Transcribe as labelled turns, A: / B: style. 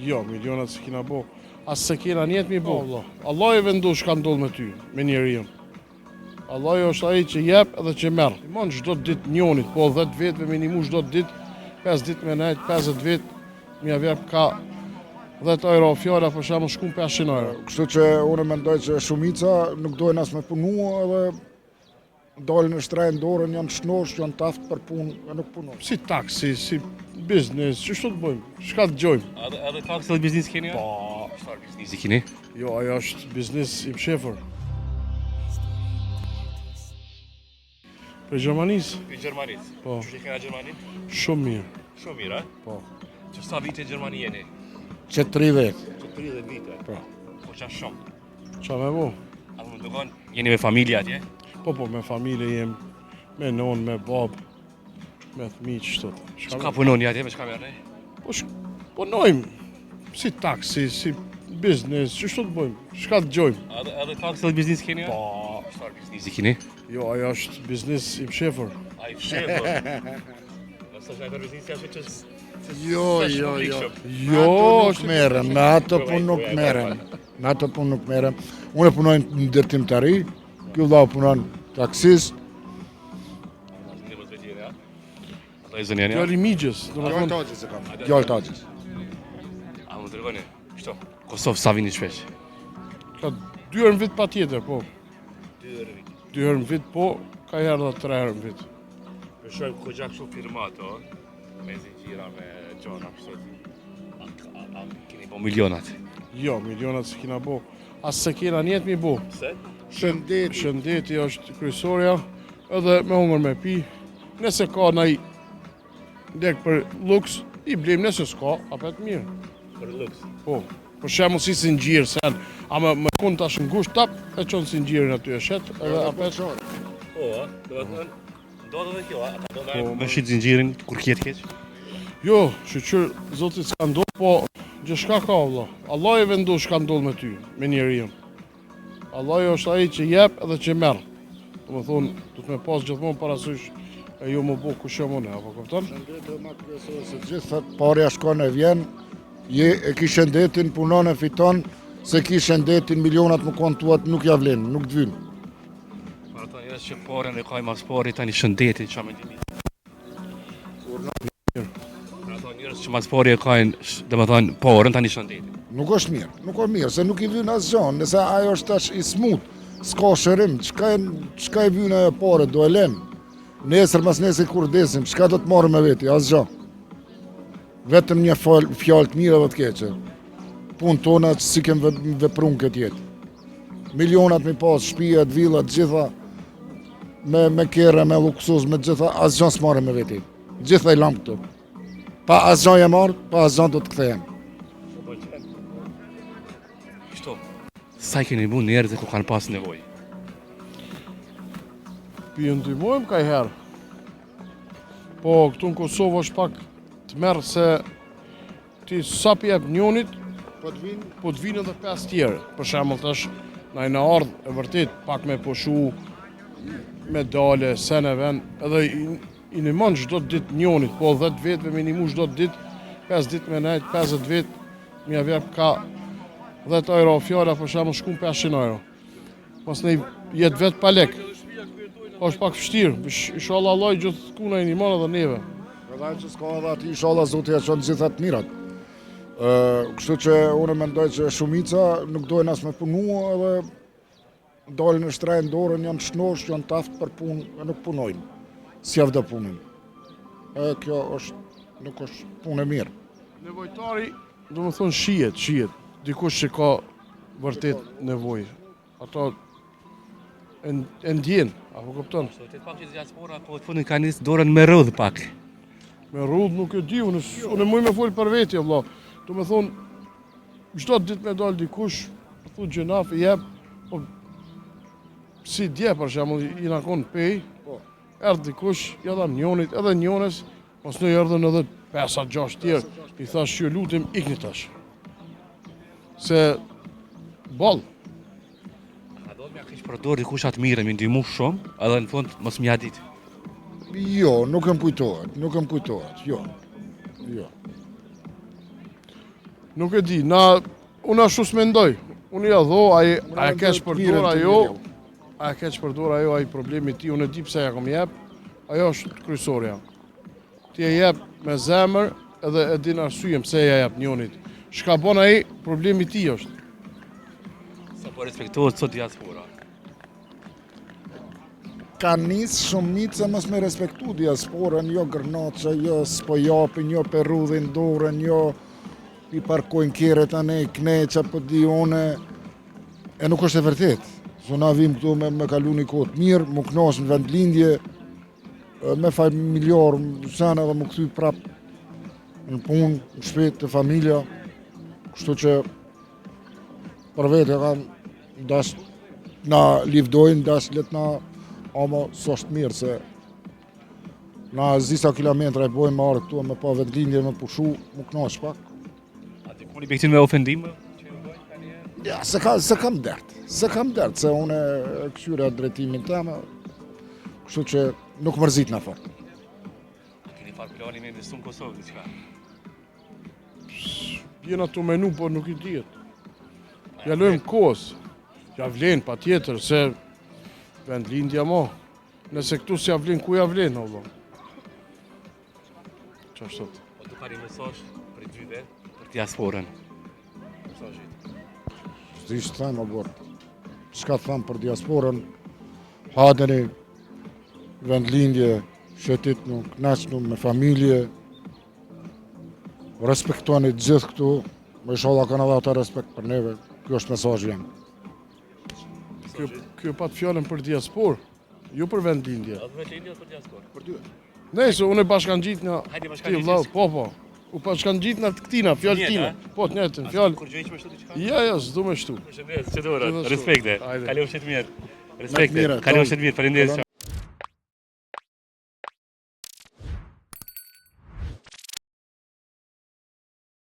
A: Jo, milionat se kina bo. As se kina njetë mi bo. Allah e vendos ka ndodh me ty, me njeriu. Allah është ai që jep edhe që merr. Imon çdo ditë njonit, po 10 vjet me minimu çdo ditë, 5 ditë me nejt, 50 vjet, më jep ka 10 euro fjala për shembull shkon 500 euro.
B: Kështu që unë mendoj që shumica nuk dohen as me punu edhe dalin në shtrejnë dorën, janë shnosh, janë taft për punë e nuk punojnë.
A: Si taksi, si biznes, ç'është të bëjmë? Çka dëgjojmë?
C: Edhe taksi dhe biznis keni?
A: Po,
C: Çfarë biznesi keni?
A: jo, ajo është biznes i mshefër. Për Gjermanisë,
C: Për Gjermanisë.
A: po,
C: Që kena Gjermani?
A: shumë mirë,
C: Shumë mirë, a?
A: po.
C: Që sa vite Gjermani jeni?
B: Që 30.
C: Që 30 vite.
B: Po.
C: Po qa shumë.
A: Qa me bo?
C: A më ndëgon, jeni me familje atje?
A: Po, me familje jem, me nonë, me babë, me thmi qështot.
C: Çka punoni atje, me çka merrni?
A: Po, punojmë, si taksi, si biznes, qështot të bëjmë? Çka dëgjojmë?
C: Edhe taksi dhe biznis keni?
A: Po,
C: Çfarë biznesi keni?
A: jo, ajo është biznes i mshefër.
C: Ai fshehur. Nëse është ai biznesi ashtu që
B: Jo, jo, jo.
A: Jo,
B: Nuk merrem, me ato punë nuk merrem. Me ato punë nuk merrem. Unë punoj në ndërtimtari, ky vëllau punon taksist.
C: ne mos vetë jeni, a? Ato e zënjeni, a?
A: Djali Migjës, do me thonë,
B: Taxis e kam. Gjallë taxis.
C: A më dërgoni? Kështu. Kosovë sa vini shpesh?
A: ka 2 herë në vit pa tjetër, po.
C: 2 herë vit.
A: 2 herë në vit, po, ka herë dhe 3 herë në vit.
C: Për shojmë kogja kështu firma ato, me zinxhira, me gjona, kështu. A keni bo milionat?
A: Jo, milionat se kina bo. As se kina njetë mi bo.
C: Se?
A: Shëndeti është kryesorja, edhe me humër me pi. Nëse ka nai dek për luks, i blem, nëse s'ka, apet mirë.
C: Për luks.
A: Po, për shembull si sinxhir sen, ama më kun tash ngusht tap, e çon sinxhirin aty e shet, edhe apet.
C: Po, a? Do të thënë, ndodhe dhe kjo, a? Ata do
A: Po,
C: me shit zinxhirin kur kjetë keq?
A: Jo, shqyr zotit s'ka ndodh, po gjithçka ka valla. Allah e vendos ka ndodh me ty, me njeriu. Allah është ai që jep edhe që merr. Do të thonë, do të më pas gjithmonë parasysh e jo më bo kush jam unë, apo kupton?
B: Shëndeti ma kryesore se gjithë thot parja shkon e vjen, je e ki shëndetin, punon e fiton, se ki shëndetin, milionat më kontuat nuk ja vlen, nuk të vynë.
C: Për ata njerëz që porën e kaj mas pori tani shëndetit qa me dini. Për ata njerëz që mas pori e kajnë, dhe me thonë, porën tani shëndetit.
B: Nuk është mirë, se nuk i vynë asë gjanë, nëse ajo është tash i smut, s'ka shërim, çka i vynë ajo pare, do e lenë. Nesër mas nesër kur desim, çka do të marrë me veti, asë gjanë. Vetëm një fjalë të mira dhe të keqe. Punë tona që si kem veprun këtë jetë. Milionat mi pas, shtëpia, villat, gjitha, me kere, me luksuz, me gjitha, asë gjanë s'marrë me veti. Gjitha i lam këtu. Pa asë gjanë e marrë, pa asë gjanë do të kthehem.
C: Kështu, sa i keni bu njerëzit ku kanë pas nevojë?
A: Pi ndihmojmë ka herë. Po këtu në Kosovë është pak të merë se ti sa pi jep njonit, po të vinë edhe 5 tjerë. Për shembull tash na i na ardh e vërtet pak me poshu medale, sene vend, edhe i ndihmon çdo ditë njonit, po 10 vjet me minimu çdo ditë, 5 ditë me nejt, 50 vjet, më jep ka 10 euro fjala për shembull shkon 500 euro. Mos ne jet vet pa lek. është pak vështirë, inshallah Allah i gjithë kuna i ndihmon edhe neve.
B: Edhe që s'ka edhe ati, inshallah Zoti ja çon gjithat mirat. Kështu që unë mendoj që shumica nuk dohen as me punu edhe dalin në shtrejnë dorën, janë shnosh, janë taft për punë e nuk punojnë. S'javë dhe punin. Kjo nuk është punë e mirë.
A: Nevojtari, do më thonë shihet, dikush që ka vërtet nevojë. Ato e ndjen, apo kupton?
C: So, të pak që diaspora, po të fundin ka nisë dorën me rrëdh pak.
A: Me rrudh nuk e di, unë muj me folë për veti, Allah. Do me thonë, çdo ditë me dalë dikush, thu gjënaf i jep, po si dje për shembull i na kon pej, erdh dikush, ja dam njonit, edhe njones, mos në erdhën edhe 5-6 tjerë, i thash që lutem ikni tash. Se ball.
C: A do m'ja kish përdor dikush atë mire, mi ndihmu shumë, edhe në fund mos m'ja dit.
B: Jo, nuk më kujtohet, jo.
A: Nuk e di, unë ashtu s'mendoj. Unë ja dho, a e keq përdor ajo, a e keq përdor ajo, ai problemi ti, unë e di pse ja kom jep, ajo është kryesorja. Ti e jep me zemër edhe e din arsyeën pse ja jep njënit. Çka bën ai, problemi ti është.
C: Sa po respektohet sot diaspora.
B: Ka nis shumica mos me respektu diasporën, jo gërnaça, jo s'po japin, jo pe rrudhin dorën, jo i parkojnë kjerët anë, kneqa po di une, e nuk është e vërtet. So na vim këtu me kalu një kohë të mirë, mu knash në vendlindje, me faj miljarë, sena dhe mu këthy prap në punë, në shpet, të familja, kështu që për vetë kam dash na livdojnë, dash let na ama s'është mirë se na zisa kilometra e bojnë me arë këtu, me pa vendlindje, me pushu, mu knash pak.
C: A ti kuni bektin me ofendim?
B: Ja, se kam dert, se unë e këshyre drejtimin teme, kështu që nuk mërzit në fort.
C: Keni farë plani me investu në Kosovë, diçka?
A: Jena të menu, por nuk i dihet. Ja lojmë kohës. Ja vlen, pa tjetër, se vendlindja mo. Nëse këtu s'ja vlen, ku ja vlen, Allah? Qa është të?
C: O të pari mesazh për gjyve, për diasporën. Mesazhi.
B: S'dishtë thamë, abort. Shka thamë për diasporën, hadeni, vendlindje, shetitnu, knaqnu me familje, respektoni gjithë këtu, me inshallah kanë edhe ata respekt për neve, kjo është mesazhi jam.
A: Kjo pat fjallën për diaspor, jo për vendlindje.
C: A dhe vendlindje për diasporë? Për dy.
A: Nejse, unë e bashkan gjitë nga
C: Hajde
A: ti
C: bashkan
A: vlau, po. U bashkan gjitë nga të këtina, fjallë
C: Njët,
A: tina. Po, të njëtën, fjallë.
C: Kur gjëjq me shtu diçka?
A: Ja, s'du me shtu.
C: Përshëndes, që dora,
A: Gjithashtu.
C: respekte.
A: Hajde.
C: Kalofshet mirë. Respekte.
B: mirë,
C: Kalofshet mirë, faleminderit.